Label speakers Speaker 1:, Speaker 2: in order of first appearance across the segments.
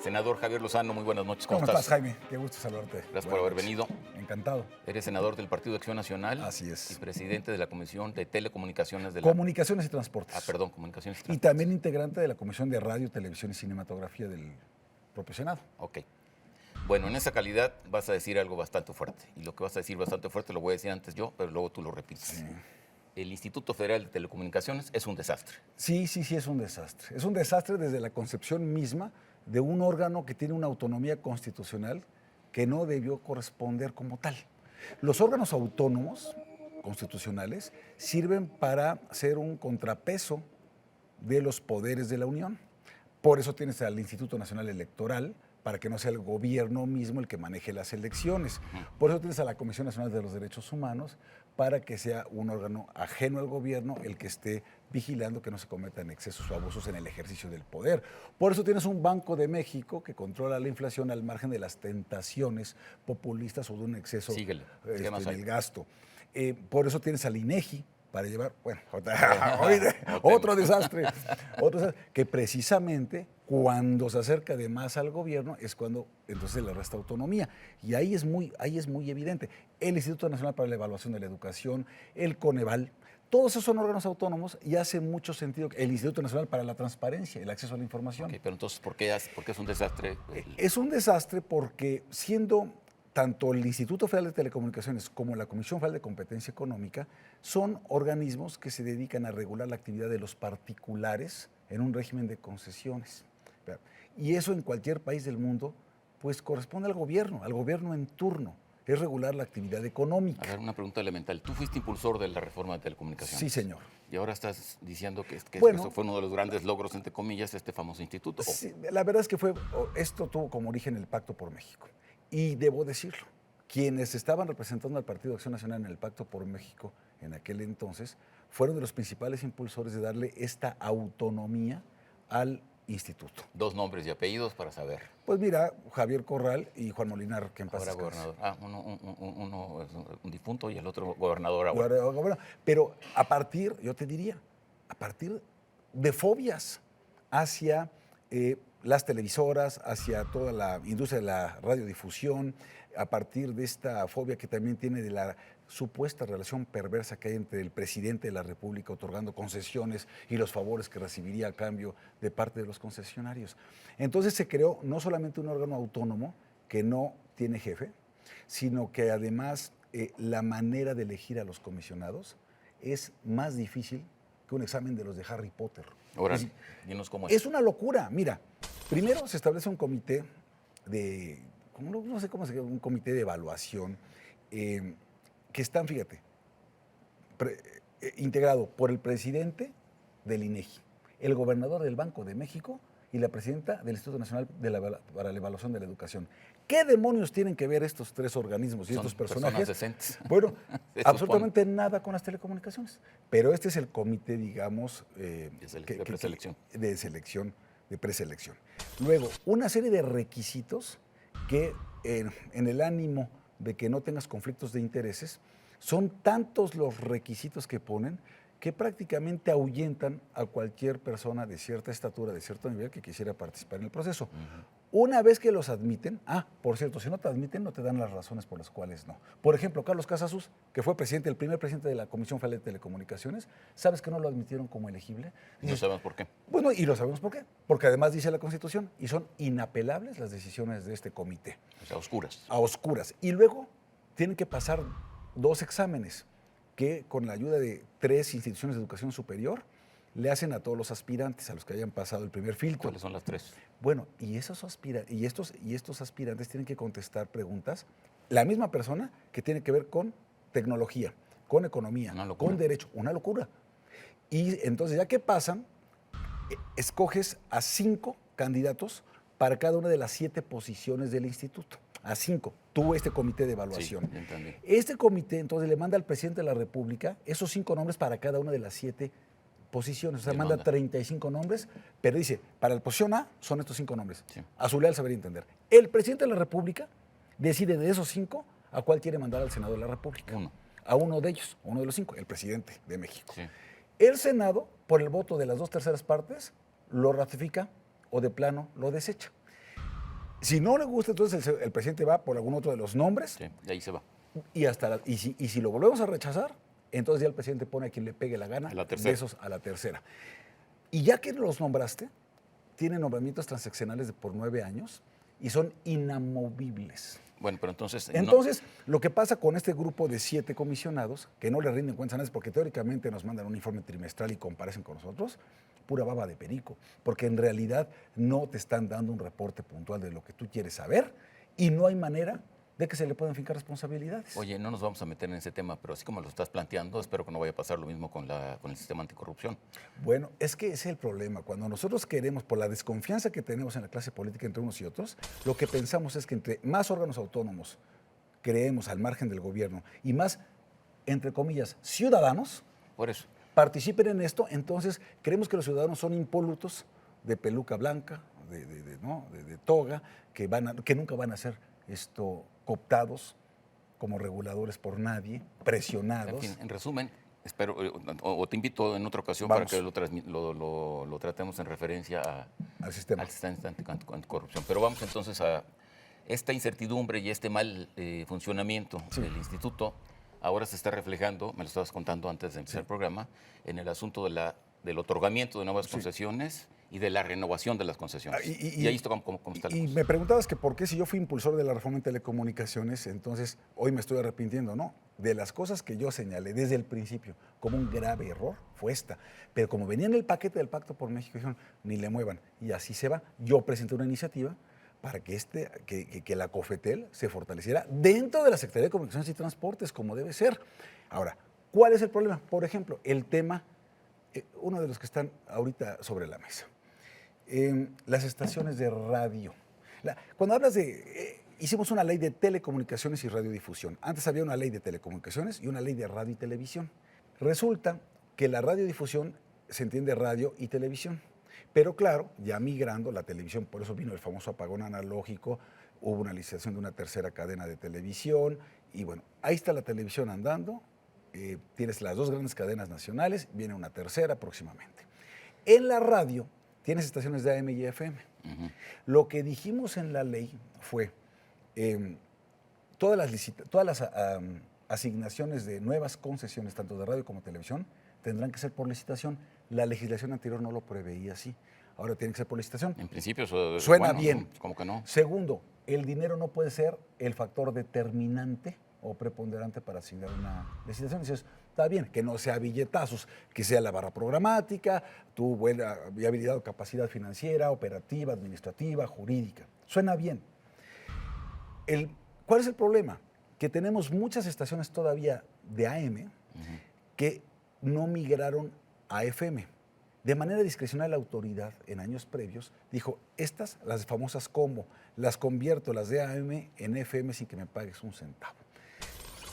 Speaker 1: Senador Javier Lozano, muy buenas noches.
Speaker 2: ¿Cómo estás, Jaime? Qué gusto saludarte.
Speaker 1: Gracias por haber venido.
Speaker 2: Encantado.
Speaker 1: Eres senador del Partido de Acción Nacional.
Speaker 2: Así es.
Speaker 1: Y presidente de la Comisión de Telecomunicaciones de la...
Speaker 2: Comunicaciones y Transportes.
Speaker 1: Perdón, Comunicaciones y
Speaker 2: Y
Speaker 1: Transportes.
Speaker 2: también integrante de la Comisión de Radio, Televisión y Cinematografía del propio Senado.
Speaker 1: Ok. Bueno, en esa calidad vas a decir algo bastante fuerte. Y lo que vas a decir bastante fuerte lo voy a decir antes yo, pero luego tú lo repites.
Speaker 2: Sí.
Speaker 1: El Instituto Federal de Telecomunicaciones es un desastre.
Speaker 2: Sí, es un desastre. Es un desastre desde la concepción misma de un órgano que tiene una autonomía constitucional que no debió corresponder como tal. Los órganos autónomos constitucionales sirven para ser un contrapeso de los poderes de la Unión. Por eso tienes al Instituto Nacional Electoral, para que no sea el gobierno mismo el que maneje las elecciones. Por eso tienes a la Comisión Nacional de los Derechos Humanos, para que sea un órgano ajeno al gobierno el que esté vigilando que no se cometan excesos o abusos en el ejercicio del poder. Por eso tienes un Banco de México que controla la inflación al margen de las tentaciones populistas o de un exceso en el gasto. Por eso tienes al INEGI, para llevar, bueno, otro desastre, que precisamente cuando se acerca de más al gobierno es cuando entonces le resta autonomía. Y ahí es muy evidente. El Instituto Nacional para la Evaluación de la Educación, el Coneval, todos esos son órganos autónomos y hace mucho sentido el Instituto Nacional para la Transparencia, el acceso a la información.
Speaker 1: Okay, pero entonces, ¿por qué es un desastre?
Speaker 2: Es un desastre porque siendo tanto el Instituto Federal de Telecomunicaciones como la Comisión Federal de Competencia Económica son organismos que se dedican a regular la actividad de los particulares en un régimen de concesiones. Y eso en cualquier país del mundo pues corresponde al gobierno en turno, es regular la actividad económica.
Speaker 1: A ver, una pregunta elemental. Tú fuiste impulsor de la reforma de telecomunicaciones.
Speaker 2: Sí, señor.
Speaker 1: Y ahora estás diciendo que
Speaker 2: bueno,
Speaker 1: eso fue uno de los grandes logros, entre comillas, de este famoso instituto.
Speaker 2: Sí, la verdad es que esto tuvo como origen el Pacto por México. Y debo decirlo, quienes estaban representando al Partido de Acción Nacional en el Pacto por México en aquel entonces fueron de los principales impulsores de darle esta autonomía al instituto.
Speaker 1: Dos nombres y apellidos para saber.
Speaker 2: Pues mira, Javier Corral y Juan Molinar, que en paz
Speaker 1: descanse. Gobernador. Uno es un difunto y el otro gobernador ahora.
Speaker 2: Pero a partir de fobias hacia las televisoras, hacia toda la industria de la radiodifusión, a partir de esta fobia que también tiene de la supuesta relación perversa que hay entre el presidente de la República otorgando concesiones y los favores que recibiría a cambio de parte de los concesionarios. Entonces se creó no solamente un órgano autónomo que no tiene jefe, sino que además la manera de elegir a los comisionados es más difícil que un examen de los de Harry Potter.
Speaker 1: Ahora, dinos cómo es.
Speaker 2: Es una locura. Mira, primero se establece un comité un comité de evaluación que están, fíjate, integrado por el presidente del INEGI, el gobernador del Banco de México y la presidenta del Instituto Nacional para la Evaluación de la Educación. ¿Qué demonios tienen que ver estos tres organismos y estos personajes?
Speaker 1: Decentes.
Speaker 2: Bueno, absolutamente nada con las telecomunicaciones. Pero este es el comité, digamos,
Speaker 1: de preselección.
Speaker 2: De preselección. Luego, una serie de requisitos que en el ánimo de que no tengas conflictos de intereses, son tantos los requisitos que ponen que prácticamente ahuyentan a cualquier persona de cierta estatura, de cierto nivel que quisiera participar en el proceso. Una vez que los admiten, por cierto, si no te admiten, no te dan las razones por las cuales no. Por ejemplo, Carlos Casasus, que fue el primer presidente de la Comisión Federal de Telecomunicaciones, ¿sabes que no lo admitieron como elegible?
Speaker 1: No sabemos por qué.
Speaker 2: Bueno, y lo sabemos por qué. Porque además dice la Constitución, y son inapelables las decisiones de este comité.
Speaker 1: O sea, a oscuras.
Speaker 2: A oscuras. Y luego tienen que pasar 2 exámenes que con la ayuda de 3 instituciones de educación superior le hacen a todos los aspirantes, a los que hayan pasado el primer filtro.
Speaker 1: ¿Cuáles son las 3?
Speaker 2: Bueno, y estos aspirantes tienen que contestar preguntas, la misma persona que tiene que ver con tecnología, con economía, con derecho, una locura. Y entonces ya que pasan, escoges a 5 candidatos para cada una de las 7 posiciones del instituto. A 5, tuvo este comité de evaluación.
Speaker 1: Sí,
Speaker 2: este comité entonces le manda al presidente de la República esos 5 nombres para cada una de las 7 posiciones. O sea, manda 35 nombres, pero dice, para la posición A son estos 5 nombres. Sí. A su leal saber y entender. El presidente de la República decide de esos 5 a cuál quiere mandar al Senado de la República. a uno de ellos, uno de los 5, el presidente de México.
Speaker 1: Sí.
Speaker 2: El Senado, por el voto de las 2/3 partes, lo ratifica o de plano lo desecha. Si no le gusta, entonces el presidente va por algún otro de los nombres
Speaker 1: Sí, y ahí se va.
Speaker 2: y si lo volvemos a rechazar, entonces ya el presidente pone a quien le pegue la gana
Speaker 1: A la
Speaker 2: de
Speaker 1: tercera.
Speaker 2: esos a la tercera. Y ya que los nombraste, tienen nombramientos transaccionales por 9 años y son inamovibles.
Speaker 1: Bueno, pero entonces...
Speaker 2: Entonces, lo que pasa con este grupo de 7 comisionados, que no le rinden cuentas a nadie, porque teóricamente nos mandan un informe trimestral y comparecen con nosotros, pura baba de perico, porque en realidad no te están dando un reporte puntual de lo que tú quieres saber y no hay manera de que se le puedan fincar responsabilidades.
Speaker 1: Oye, no nos vamos a meter en ese tema, pero así como lo estás planteando, espero que no vaya a pasar lo mismo con el sistema anticorrupción.
Speaker 2: Bueno, es que ese es el problema. Cuando nosotros queremos, por la desconfianza que tenemos en la clase política entre unos y otros, lo que pensamos es que entre más órganos autónomos creemos al margen del gobierno y más, entre comillas, ciudadanos
Speaker 1: Por eso.
Speaker 2: participen en esto, entonces creemos que los ciudadanos son impolutos de peluca blanca, de toga, que nunca van a ser cooptados como reguladores por nadie, presionados.
Speaker 1: En fin, en resumen, espero, o te invito en otra ocasión
Speaker 2: Vamos.
Speaker 1: para que lo tratemos en referencia
Speaker 2: Al sistema.
Speaker 1: al sistema anticorrupción. Pero vamos entonces a esta incertidumbre y este mal funcionamiento del instituto. Ahora se está reflejando, me lo estabas contando antes de empezar el programa, en el asunto del otorgamiento de nuevas concesiones y de la renovación de las concesiones. Y ahí está cómo está la
Speaker 2: Y
Speaker 1: cosa.
Speaker 2: me preguntabas que por qué si yo fui impulsor de la reforma en telecomunicaciones, entonces hoy me estoy arrepintiendo. No, de las cosas que yo señalé desde el principio como un grave error fue esta. Pero como venía en el paquete del Pacto por México, dijeron, ni le muevan. Y así se va. Yo presenté una iniciativa para que la COFETEL se fortaleciera dentro de la Secretaría de Comunicaciones y Transportes, como debe ser. Ahora, ¿cuál es el problema? Por ejemplo, el tema, uno de los que están ahorita sobre la mesa. Las estaciones de radio. Cuando hablas hicimos una ley de telecomunicaciones y radiodifusión. Antes había una ley de telecomunicaciones y una ley de radio y televisión. Resulta que la radiodifusión se entiende radio y televisión. Pero claro, ya migrando la televisión, por eso vino el famoso apagón analógico, hubo una licitación de una tercera cadena de televisión y bueno, ahí está la televisión andando, tienes las 2 grandes cadenas nacionales, viene una tercera próximamente. En la radio tienes estaciones de AM y FM. Lo que dijimos en la ley fue todas las asignaciones de nuevas concesiones, tanto de radio como televisión, tendrán que ser por licitación. La legislación anterior no lo preveía así. Ahora tiene que ser por licitación.
Speaker 1: En principio
Speaker 2: Suena
Speaker 1: bueno,
Speaker 2: bien.
Speaker 1: Como que no.
Speaker 2: Segundo, el dinero no puede ser el factor determinante o preponderante para asignar una licitación. Dices, está bien, que no sea billetazos, que sea la barra programática, tu buena viabilidad o capacidad financiera, operativa, administrativa, jurídica. Suena bien. ¿Cuál es el problema? Que tenemos muchas estaciones todavía de AM que no migraron a FM. De manera discrecional, la autoridad en años previos dijo, estas, las famosas combo, las convierto las de AM en FM sin que me pagues un centavo.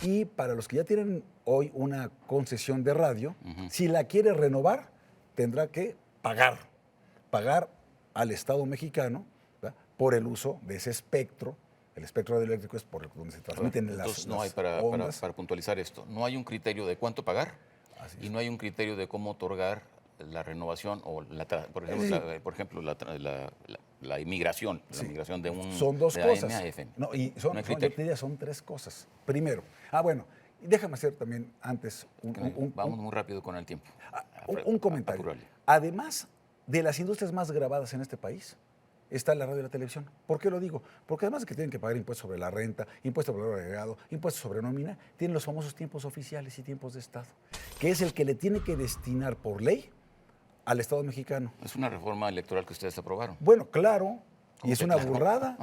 Speaker 2: Y para los que ya tienen hoy una concesión de radio, si la quiere renovar, tendrá que pagar al Estado mexicano, ¿verdad?, por el uso de ese espectro. El espectro radioeléctrico es por donde se transmiten
Speaker 1: Entonces,
Speaker 2: las
Speaker 1: para
Speaker 2: ondas.
Speaker 1: para puntualizar esto, no hay un criterio de cuánto pagar
Speaker 2: Así
Speaker 1: y
Speaker 2: es.
Speaker 1: no hay un criterio de cómo otorgar la renovación o por ejemplo la inmigración, la migración de un
Speaker 2: Son 2
Speaker 1: de
Speaker 2: cosas.
Speaker 1: AM a FM.
Speaker 2: No, y
Speaker 1: No hay
Speaker 2: yo
Speaker 1: criterio.
Speaker 2: te diría, son 3 cosas. Primero, bueno, y déjame hacer también antes
Speaker 1: Vamos muy rápido con el tiempo.
Speaker 2: un comentario.
Speaker 1: Apúrale.
Speaker 2: Además de las industrias más grabadas en este país, está la radio y la televisión. ¿Por qué lo digo? Porque además de que tienen que pagar impuestos sobre la renta, impuestos sobre el valor agregado, impuestos sobre nómina, tienen los famosos tiempos oficiales y tiempos de Estado, que es el que le tiene que destinar por ley al Estado mexicano.
Speaker 1: Es una reforma electoral que ustedes aprobaron.
Speaker 2: Bueno, claro, y
Speaker 1: ¿Cómo
Speaker 2: es
Speaker 1: que
Speaker 2: una
Speaker 1: claro?
Speaker 2: burrada,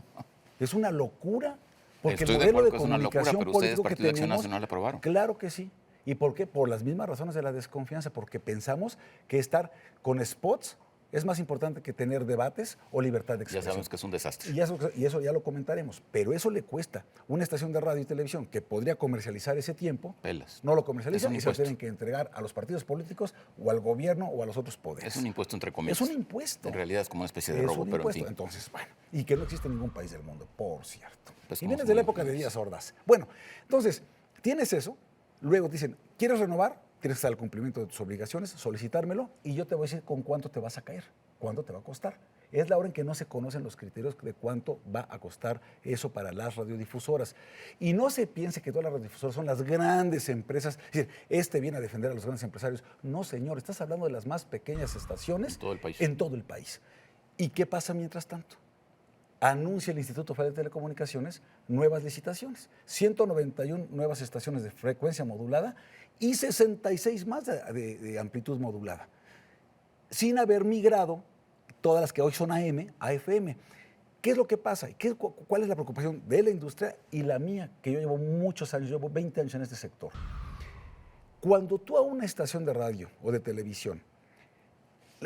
Speaker 2: es una locura, porque
Speaker 1: Estoy
Speaker 2: el
Speaker 1: de
Speaker 2: modelo
Speaker 1: acuerdo
Speaker 2: de
Speaker 1: que es una locura,
Speaker 2: comunicación
Speaker 1: pero ustedes,
Speaker 2: político que
Speaker 1: Partido de Acción
Speaker 2: tenemos,
Speaker 1: Nacional, la aprobaron.
Speaker 2: claro que sí. ¿Y por qué? Por las mismas razones de la desconfianza, porque pensamos que estar con spots es más importante que tener debates o libertad de
Speaker 1: Ya
Speaker 2: expresión.
Speaker 1: sabemos que es un desastre.
Speaker 2: Y eso ya lo comentaremos, pero eso le cuesta. Una estación de radio y televisión que podría comercializar ese tiempo,
Speaker 1: Pelas.
Speaker 2: no lo comercializa
Speaker 1: Es un
Speaker 2: y se lo
Speaker 1: impuesto.
Speaker 2: tienen que entregar a los partidos políticos o al gobierno o a los otros poderes.
Speaker 1: Es un impuesto entre comillas.
Speaker 2: Es un impuesto.
Speaker 1: En realidad es como una especie de
Speaker 2: Es
Speaker 1: robo,
Speaker 2: un
Speaker 1: pero en
Speaker 2: impuesto.
Speaker 1: fin.
Speaker 2: Entonces, bueno, y que no existe en ningún país del mundo, por cierto.
Speaker 1: Pues
Speaker 2: y
Speaker 1: como
Speaker 2: vienes
Speaker 1: son
Speaker 2: de la
Speaker 1: muy
Speaker 2: época de
Speaker 1: influyentes.
Speaker 2: Díaz Ordaz. Bueno, entonces, tienes eso. Luego dicen, ¿quieres renovar? Tienes que estar al cumplimiento de tus obligaciones, solicitármelo y yo te voy a decir con cuánto te vas a caer, cuánto te va a costar. Es la hora en que no se conocen los criterios de cuánto va a costar eso para las radiodifusoras. Y no se piense que todas las radiodifusoras son las grandes empresas. Es decir, viene a defender a los grandes empresarios. No, señor, estás hablando de las más pequeñas estaciones
Speaker 1: en todo el país.
Speaker 2: En todo el país. ¿Y qué pasa mientras tanto? Anuncia el Instituto Federal de Telecomunicaciones nuevas licitaciones. 191 nuevas estaciones de frecuencia modulada y 66 más de amplitud modulada. Sin haber migrado todas las que hoy son AM a FM. ¿Qué es lo que pasa? ¿Cuál es la preocupación de la industria y la mía? Que yo llevo muchos años, llevo 20 años en este sector. Cuando tú a una estación de radio o de televisión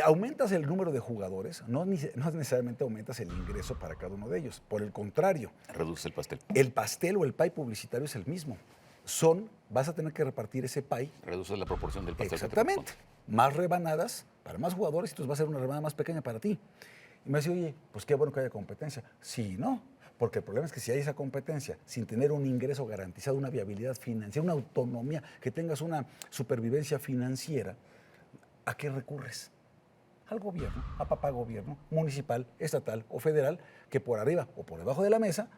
Speaker 2: aumentas el número de jugadores, no necesariamente aumentas el ingreso para cada uno de ellos. Por el contrario.
Speaker 1: Reduce el pastel.
Speaker 2: El pastel o el pie publicitario es el mismo. Vas a tener que repartir ese pie.
Speaker 1: Reduce la proporción del pastel.
Speaker 2: Exactamente. Más rebanadas para más jugadores y entonces va a ser una rebanada más pequeña para ti. Y me dice, oye, pues qué bueno que haya competencia. Sí, no. Porque el problema es que si hay esa competencia, sin tener un ingreso garantizado, una viabilidad financiera, una autonomía, que tengas una supervivencia financiera, ¿a qué recurres? Al gobierno, a papá gobierno, municipal, estatal o federal, que por arriba o por debajo de la mesa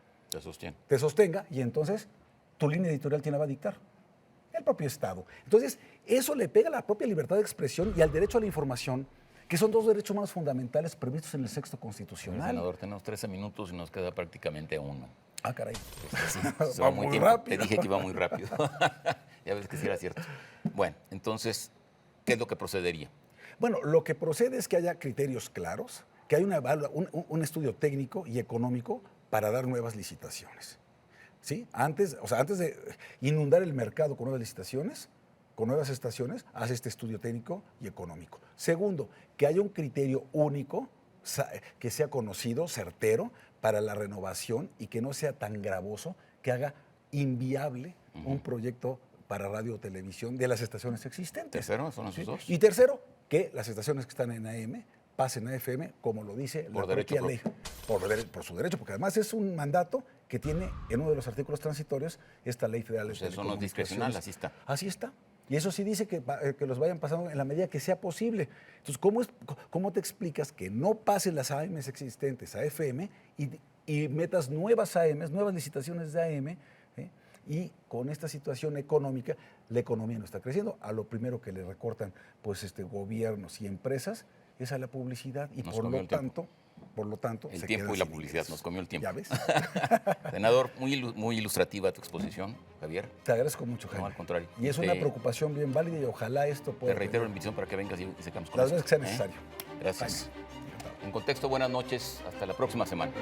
Speaker 2: te sostenga y entonces tu línea editorial tiene va a dictar. El propio Estado. Entonces, eso le pega a la propia libertad de expresión y al derecho a la información, que son dos derechos humanos fundamentales previstos en el sexto constitucional.
Speaker 1: Senador, tenemos 13 minutos y nos queda prácticamente uno.
Speaker 2: Ah, caray.
Speaker 1: Sí, se va muy rápido. Te dije que iba muy rápido. Ya ves que sí era cierto. Bueno, entonces, ¿qué es lo que procedería?
Speaker 2: Bueno, lo que procede es que haya criterios claros, que haya un estudio técnico y económico para dar nuevas licitaciones. ¿Sí? Antes de inundar el mercado con nuevas licitaciones, con nuevas estaciones, haz este estudio técnico y económico. Segundo, que haya un criterio único, que sea conocido, certero, para la renovación y que no sea tan gravoso que haga inviable un proyecto para radio o televisión de las estaciones existentes.
Speaker 1: Tercero, son esos dos.
Speaker 2: Y tercero, que las estaciones que están en AM pasen a FM, como lo dice la propia ley. Por su derecho, porque además es un mandato que tiene en uno de los artículos transitorios esta ley federal de telecomunicaciones.
Speaker 1: Eso no es discrecional, así está.
Speaker 2: Así está. Y eso sí dice que los vayan pasando en la medida que sea posible. Entonces, ¿cómo te explicas que no pasen las AMs existentes a FM y metas nuevas AMs, nuevas licitaciones de AM? Y con esta situación económica, la economía no está creciendo. A lo primero que le recortan gobiernos y empresas es a la publicidad y por lo tanto
Speaker 1: el tiempo y la publicidad nos comió el tiempo.
Speaker 2: ¿Ya ves?
Speaker 1: Senador, muy ilustrativa tu exposición, Javier.
Speaker 2: Te agradezco mucho, Jaime.
Speaker 1: No, al contrario.
Speaker 2: Y es una preocupación bien válida y ojalá esto pueda...
Speaker 1: Te reitero la invitación para que vengas y sigamos con
Speaker 2: las veces que sea necesario.
Speaker 1: Gracias. En contexto, buenas noches. Hasta la próxima semana.